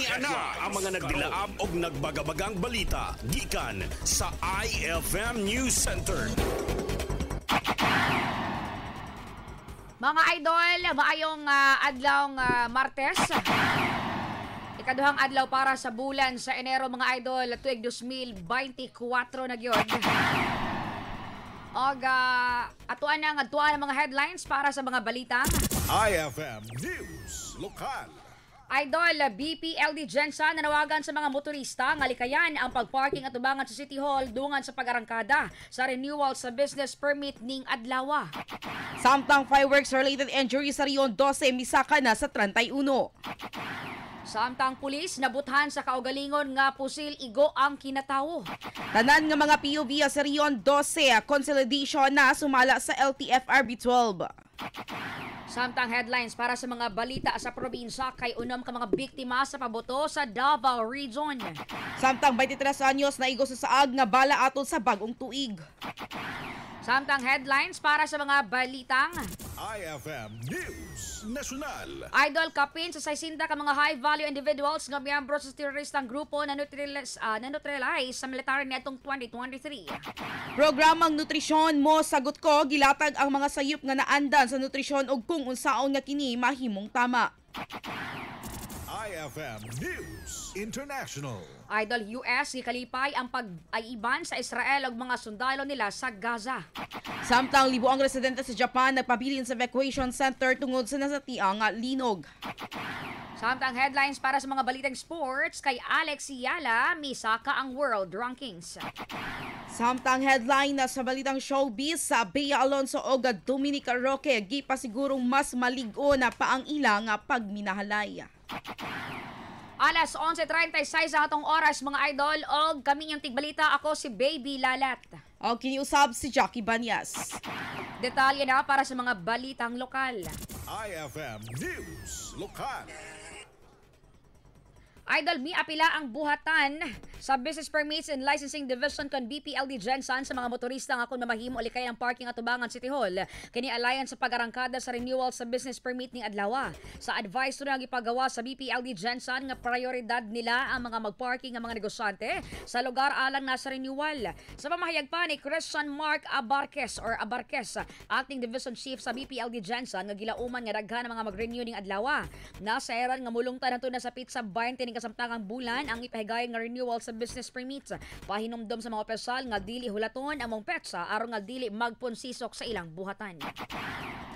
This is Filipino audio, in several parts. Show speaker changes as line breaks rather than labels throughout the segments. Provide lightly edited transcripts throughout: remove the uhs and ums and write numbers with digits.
Ana ang mga nagdilaab og nagbagabagang balita gikan sa IFM News Center.
Mga idol, maayong adlaw Martes. Ikaduhang adlaw para sa bulan sa Enero mga idol tuig 2024 na gyud. Og atuan ang mga headlines para sa mga balita.
IFM News Lokal.
Idol, BPLD Gensan nanawagan sa mga motorista nga likayan ang pagparking at tubangan sa City Hall dungan sa pag-arangkada sa renewal sa business permit ning adlaw.
Samtang fireworks-related injuries sa Rion 12 misaka na sa 31.
Samtang pulis nabuthan sa kaugalingon nga pusil igo ang kinatawo.
Tanan nga mga POV sa Rion 12 consolidation na sumala sa LTFRB 12.
Samtang headlines para sa mga balita sa probinsya kay unom ka mga biktima sa paboto sa Davao Region.
Samtang 23 anyos na igo sa saag nga bala atol sa bagong tuig.
Samtang headlines para sa mga balitang
IFM News National.
Idol kapin sa 60 ka mga high-value individuals nga miyembro sa teroristang grupo na neutralize sa military netong 2023.
Programang nutrisyon mo sagot ko gilatag ang mga sayop nga naandan sa nutrisyon ug kung unsaon nga kini mahimong tama.
IFM News International.
Idol US gikalipay ang pag-aiban sa Israel ug mga sundalo nila sa Gaza.
Samtang libuang residente sa Japan nagpabilin sa evacuation center tungod sa nasatiang linog.
Samtang headlines para sa mga balitang sports kay Alex Yala misaka ang world rankings.
Samtang headline na sa balitang showbiz sa Bea Alonso o Dominica Roque gipasigurong mas maligo na pa ang ilang pagminahalay.
Alas 11:36 sa atong oras mga idol og kami yung tigbalita ako si Baby Lalat.
O kiniusab si Jackie Banyas.
Detalye na para sa mga balitang lokal.
IFM News Lokal.
Idol, miapila ang buhatan sa Business Permits and Licensing Division kon BPLD Gensan sa mga motorista nga kung mamahimo likay ang parking at tubangan City Hall. Kini alliance sa pag-arangkada sa renewal sa business permit ning adlaw. Sa advisory nga gipagawa sa BPLD Gensan nga prioridad nila ang mga magparking nga mga negosyante sa lugar alang nasa renewal. Sa pamahayag pa ni Christian Mark Abarquez, acting division chief sa BPLD Gensan nga gilauman nga daghan ang mga mag-renew ning adlaw. Nasa eran nga mulungtan nato na sa pizza 20 ning kasamtangang bulan ang ipahigay nga renewal sa business permits. Pahinumdom sa mga opisyal nga dili hulaton among petsa aron nga dili magponsisok sa ilang buhatan.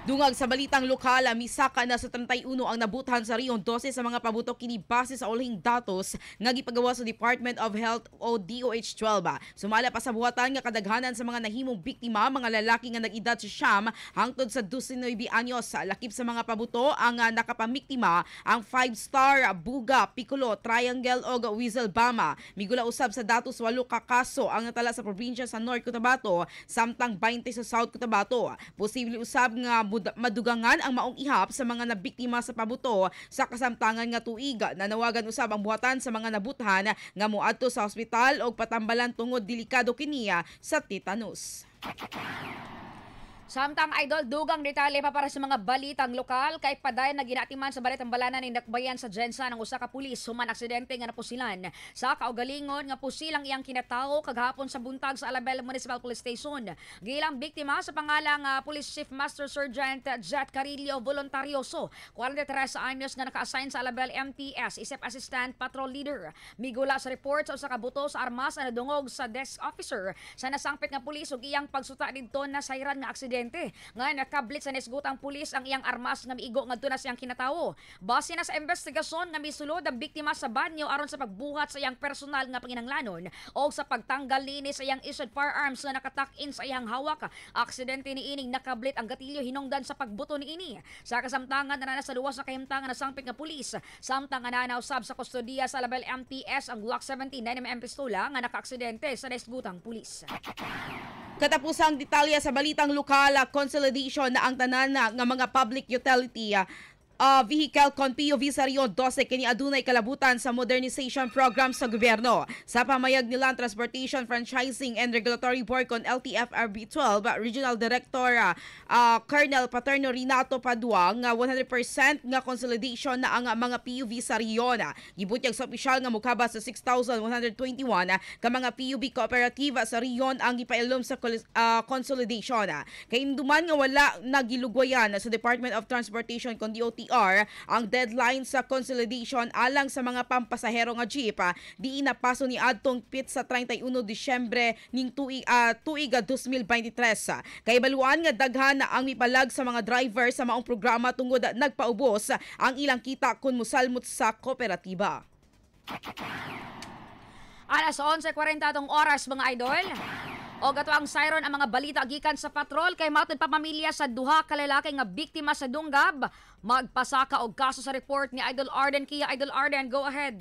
Dungag sa balitang lokal, misaka na sa 31 ang nabuthan sa Rion 12 sa mga pabutok kini base sa ulihing datos nga gipagawa sa Department of Health o DOH-12. Sumala pa sa buhatan nga kadaghanan sa mga nahimong biktima mga lalaki nga nag-edad sa siyam hangtod sa 19 anyos. Lakip sa mga pabuto ang nakapamiktima ang 5-star, Buga, Piccolo, Triangle o Weaselbama. Migula usab sa datos 8 ka kaso ang natala sa probinsya sa North Cotabato samtang 20 sa South Cotabato. Posible usab nga madugangan ang maong ihap sa mga nabiktima sa pabuto sa kasamtangan nga tuig. Nanawagan usab ang buhatan sa mga nabuthan nga moadto sa ospital og patambalan tungod delikado kiniya sa tetanus.
Samtang idol, dugang detalye pa para sa mga balitang lokal kay paday na ginatiman sa balitang balanan ng dakbayan sa Gensan ang usa ka pulis human aksidente nga napusilan sa kaugalingon nga pusilang iyang kinatawo kaghapon sa buntag sa Alabel Municipal Police Station. Gilang biktima sa pangalang Police Chief Master Sergeant Jet Carillo Voluntarioso, 43 anyos nga naka-assign sa Alabel MTS, isip assistant patrol leader. Migula sa report sa usa ka buto sa armas na nadungog sa desk officer sa nasangpit nga pulis ug iyang pagsuta didto na sayran nga aksidente. Nga nakablit sa nisgutang pulis ang iyang armas nga miigo ngadto na siyang kinatawo. Base na sa investigasyon nga misulod ang biktima sa banyo aron sa pagbuhat sa iyang personal nga panginahanglanon o sa pagtanggal linis sa iyang issued firearms nga nakatak-in sa iyang hawak. Aksidente ni ining nakablit ang gatilyo hinungdan sa pagbuto ni ini. Sa kasamtangan na sa luwas na kahimtangan na sangpit nga pulis, samtang nanawsab sa kustodiya sa Alabel MTS ang Glock 17 9mm pistola nga nakaaksidente sa nisgutang pulis.
Katapusang detalye sa balitang lokal, consolidation na ang tanan nga mga public utility vehicle kon PUV sa Rio 12 kini adunay kalabutan sa modernization program sa gobyerno. Sa pamayag ni Land Transportation Franchising and Regulatory Board kon LTFRB 12 Regional Director Colonel Paterno Renato Padua nga 100% nga consolidation na ang mga PUV sa Rio. Gibutyag sa opisyal nga mukaba sa 6,121 ka mga PUV cooperative sa Rio ang gipailom sa consolidation. Kay induman nga wala nagilugwayan sa Department of Transportation kon DOTR ang deadline sa consolidation alang sa mga pampasahero nga jeep di inapaso ni adtong pit sa 31 Disyembre ning tuig 2023. Kay baluan nga daghan na ang mipalag sa mga driver sa maong programa tungod nagpaubos ang ilang kita kun musalmot sa kooperatiba.
Alas 11:40 atong oras mga idol. O gato ang siren ang mga balita gikan sa patrol kay matud pa pamilya sa duha ka lalaki nga biktima sa Dungab. Magpasaka og kaso sa report ni Idol Arden Kia. Idol Arden, go ahead.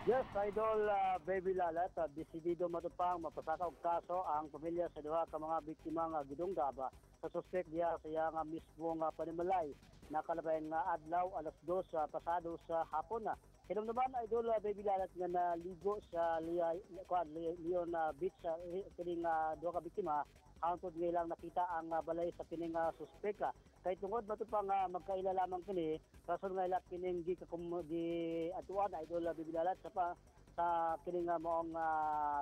Yes, Idol Baby Lalat, desidido matupang mapasaka og kaso ang pamilya sa duha ka mga biktima nga gidunggab sa suspect diya sa iya nga mismo nga panimalay. Nakalabayan nga adlaw alas 2 pasado sa hapon. Kinamnaman Idol Baby Lalat nga naligo sa Leon Beach sa kining duha ka biktima. Hangtod nga ilang nakita ang balay sa kining suspect. Kay tungod matupang magkaila lamang kini, rason nga ila kining atuan Idol Baby Lalat sa kining maong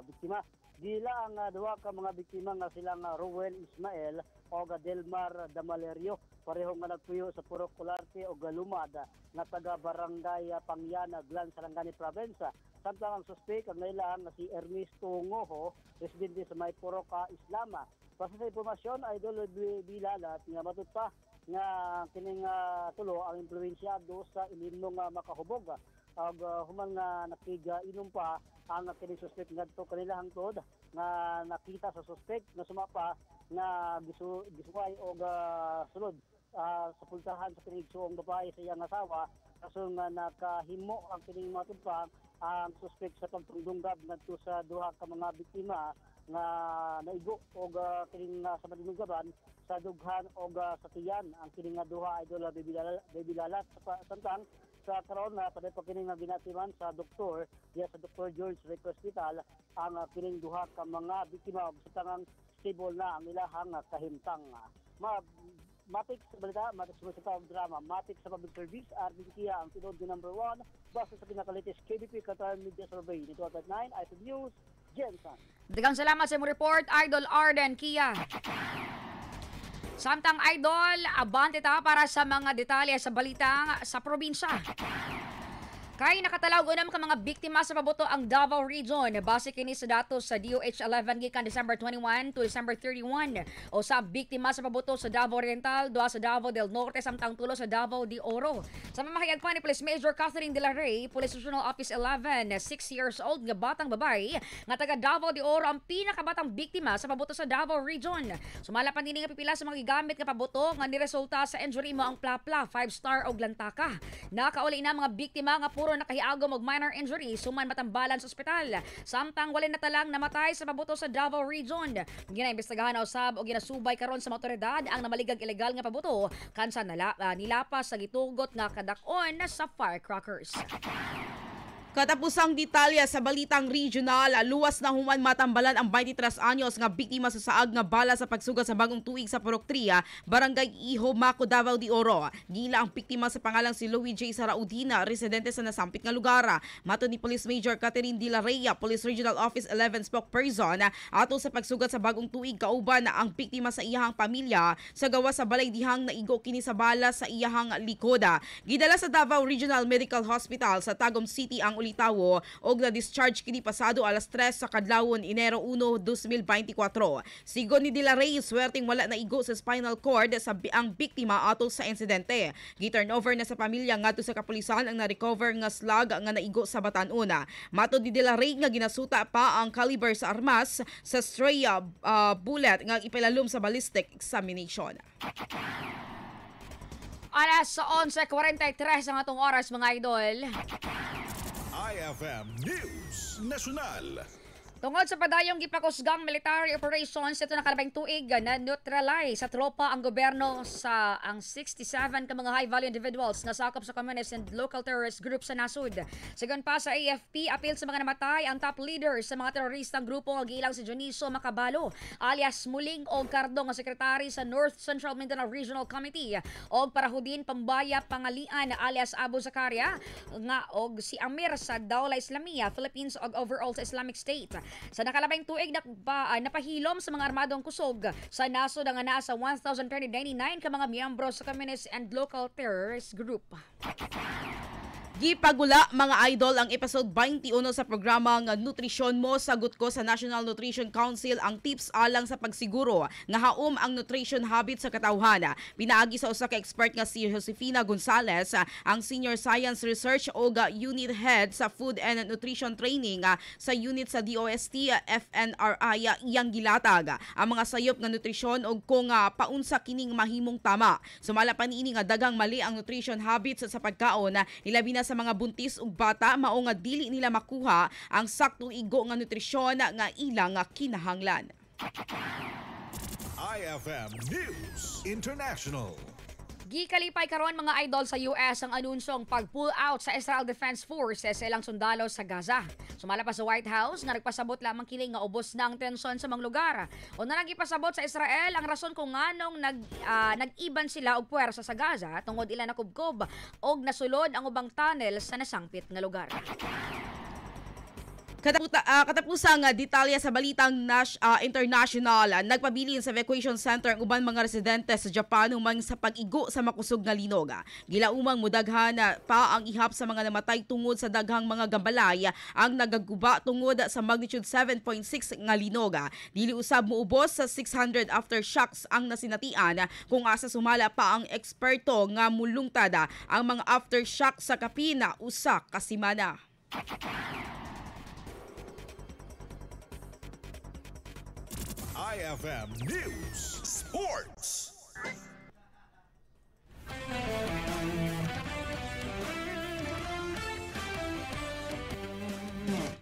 biktima. Dila ang duha ka mga biktima nga silang Ruel Ismael o Delmar Damalerio. Pareho nga nagpuyo sa Purok Colarte o Galumad nga taga Barangay Pangyana, Glan, Sarangani Province. Samtang ang suspect ang nailang nga si Ermis Tungoho, residente sa may Purok Islama. Basta sa impormasyon, Idol Bilalat nga matut pa nga kining tulo ang impluwensyado sa ilimnong makahubog. Ag human nga nakiga-inom pa ang kining suspect ngadto kanila hangtod nga nakita sa suspect nga sumapa nga gisuway og sulod sa pultahan sa kining suong babae sa iyang asawa kaso nga nakahimo ang kining matupang ang suspect sa pagtungdunggab ngadto sa duha ka mga biktima nga naigo og kining sa madinunggaban sa dughan og sa tiyan ang kining duha Idol Baby Lalat samtang sa karon na paday pa kining ginatiman sa doktor diya sa Dr. George Rick Hospital ang kining duha ka mga biktima ug sa tangang stable na ang ilahang kahimtang. Matik sa balita, matik sa drama, matik sa public service, Arden Kia ang tinod number 1 basta sa pinakalitis KBP Qatar Media Survey. Nito at 9, IFM News, Jensen.
Daghang salamat sa imong report, Idol Arden Kia. Samtang Idol, abante ta para sa mga detalye sa balita sa probinsya. Kay nakatalaw unam ka mga biktima sa pabuto ang Davao Region. Base kini sa datos sa DOH-11 gikan December 21 to December 31. O sa biktima sa pabuto sa Davao Oriental, 2 sa Davao del Norte, samtang 3 sa Davao de Oro. Sa mamahayag pa ni Police Major Catherine De La Rey, Police Regional Office 11, 6 years old nga batang babae nga taga Davao de Oro ang pinakabatang biktima sa pabuto sa Davao Region. Sumala pa din nga pipila sa mga gigamit nga pabuto nga niresulta sa injury mo ang plapla, 5-star og lantaka. Nakauli na mga biktima nga puro nakahiagom og minor injury suman matambalan sa ospital. Samtang walay natalang namatay sa pabuto sa Davao Region. Ginaimbestigahan na usab og ginasubay karon sa mga otoridad ang namaligag ilegal nga pabuto kansa nilapas sa gitugot nga kadakon sa firecrackers.
Katapusang detalya sa balitang regional, luwas na human matambalan ang 23 anyos nga biktima sa saag nga bala sa pagsugat sa bagong tuig sa Purok 3, Barangay Iho, Maco, Davao de Oro. Gila ang biktima sa pangalang si Louis J. Saraudina, residente sa nasampit nga lugar. Matod ni Police Major Catherine De La Rey, Police Regional Office 11 spokesperson, ato sa pagsugat sa bagong tuig kauban na ang biktima sa iyahang pamilya sa gawa sa balay dihang naigo kini sa bala sa iyahang likoda. Gidala sa Davao Regional Medical Hospital sa Tagum City ang Tawo og na-discharge kini pasado alas 3 sa kadlawon Enero 1, 2024. Sigon ni De La Rey, swerteng wala na igo sa spinal cord sa ang biktima atol sa insidente. Gi-turnover na sa pamilya ngadto sa kapulisan ang na-recover nga slug nga naigo sa batan-on. Matod ni De La Rey nga ginasuta pa ang caliber sa armas sa stray bullet nga ipilalom sa ballistic examination.
Alas 11:43 ang atong oras mga idol.
IFM News National.
Tungod sa padayong gipakusgang military operations, ito nakalabing tuig na neutralize sa tropa ang gobyerno sa ang 67 ka mga high-value individuals nga sakop sa communist and local terrorist group sa nasud. Sigon pa sa AFP, apil sa mga namatay ang top leaders sa mga teroristang grupo nga giilang si Joniso Macabalo alias Muling og Cardo nga sekretary sa North Central Mindanao Regional Committee og Parahudin Pambaya Pangalian alias Abu Zakaria nga og si Amir sa Dawla Islamia Philippines og overall sa Islamic State. Sa nakalabing tuig napahilom sa mga armadong kusog sa nasod nga naa sa 1,399 ka mga miyembro sa communist and local terrorist group.
Gipagula mga idol ang episode 21 sa programang Nutrisyon Mo. Sagot ko sa National Nutrition Council ang tips alang sa pagsiguro nga haom ang nutrition habit sa katawhan. Pinaagi sa usa ka expert nga si Josefina Gonzalez, ang Senior Science Research o Unit Head sa Food and Nutrition Training sa unit sa DOST FNRI iyang gilatag ang mga sayop nga nutrisyon og kung paunsa kining mahimong tama. Sumala pa niini nga dagang mali ang nutrition habits sa pagkaon, ilabi na sa mga buntis ug bata mao nga dili nila makuha ang saktong igo nga nutrisyon nga ilang kinahanglan.
IFM News International.
Gikalipay karon mga idol sa US ang anunsyong pag-pull out sa Israel Defense Forces sa ilang sundalo sa Gaza. Sumala pa sa White House nga nagpasabot lamang kini nga ubos na ang tensyon sa mga lugar. O na nagipasabot sa Israel ang rason kung nganong nag-iban sila og puwersa sa Gaza tungod ila nakubkob og nasulod ang ubang tunnel sa nasangpit nga lugar.
Katapusang detalye sa balitang international, nagpabilin sa evacuation center ang uban mga residente sa Japan humang sa pag-igo sa makusog nga linog. Gilaumang mudaghan pa ang ihap sa mga namatay tungod sa daghang mga gambalay ang nagaguba tungod sa magnitude 7.6 nga linog. Dili usab muubos sa 600 aftershocks ang nasinatian kung asa sumala pa ang eksperto nga mulungtad ang mga aftershock sa kapina usa ka semana.
IFM News Sports.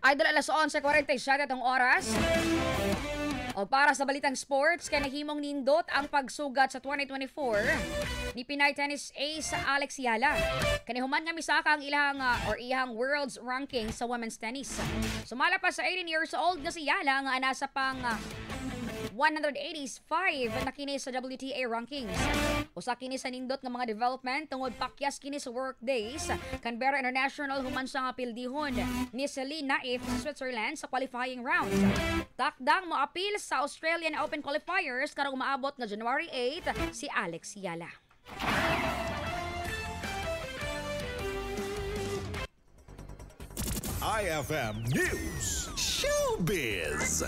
Idol, alas 11:47 atong oras. O para sa balitang sports, kay nahimong nindot ang pagsugat sa 2024 ni Pinay tennis ace Alex Yala. Kanihuman nga misaka ang ihang world's ranking sa women's tennis. Sumala pa sa 18 years old nga si Yala nga nasa pang 185 na kini sa WTA rankings. Usa kini sa nindot nga mga development tungod pakyas kini sa workdays Canberra International human sa nga pildihon ni Celine Naif sa Switzerland sa qualifying rounds. Takdang mo apil sa Australian Open qualifiers karong umaabot nga January 8 si Alex Yala.
IFM News Showbiz.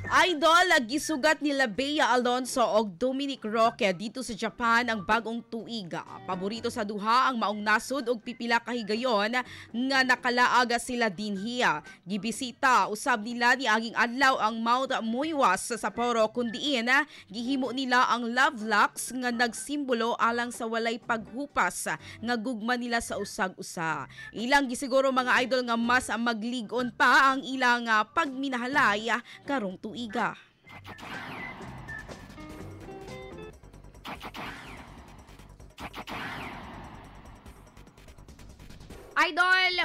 Idol, gisugat nila Bea Alonso og Dominic Roque dito sa Japan ang bagong tuig. Paborito sa duha ang maong nasod og pipila ka higayon nga nakalaaga sila dinhiya. Gibisita usab nila ni aging adlaw ang Mount Muiwas sa Sapporo kundiin gihimo nila ang love locks nga nagsimbolo alang sa walay paghupas nga gugma nila sa usag-usa. Ilang gisiguro mga idol nga mas magligon pa ang ilang pagminahalay karong tuig.
Idol,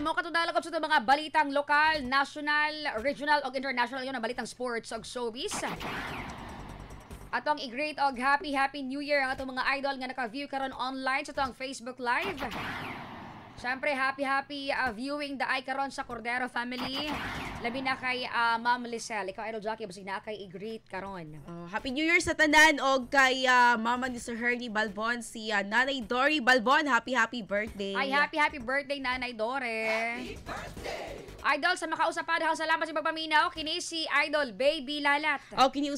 mo katudalagop sa mga balitang lokal, national, regional ug international yon ang balitang sports ug showbiz. Atong i-greet og happy New Year ang atong mga idol nga naka-view karon online sa atong Facebook Live. Siyempre, happy viewing the eye karon sa Cordero family. Labi na kay Ma'am Lisel. Ikaw, Idol Jackie, basig na kay i-greet karon.
Happy New Year sa tanan og kay Mama ni Sir Hernie Balbon, si Nanay Dory Balbon. Happy birthday.
Ay, happy birthday, Nanay Dore. Happy birthday. Idol, sa makausapadahan, salamat sa pagpaminaw. Kini si Idol Baby Lalat.
Kini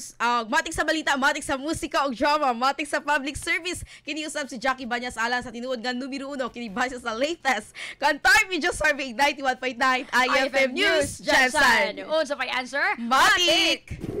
matik sa balita, matik sa musika og drama, matik sa public service. Kini usab si Jackie Banyas alang sa tinuod nga numero 1 kini base sa latest Kantar Video Survey 91.9 IFM News Jensen.
Unsa pay answer?
Matik!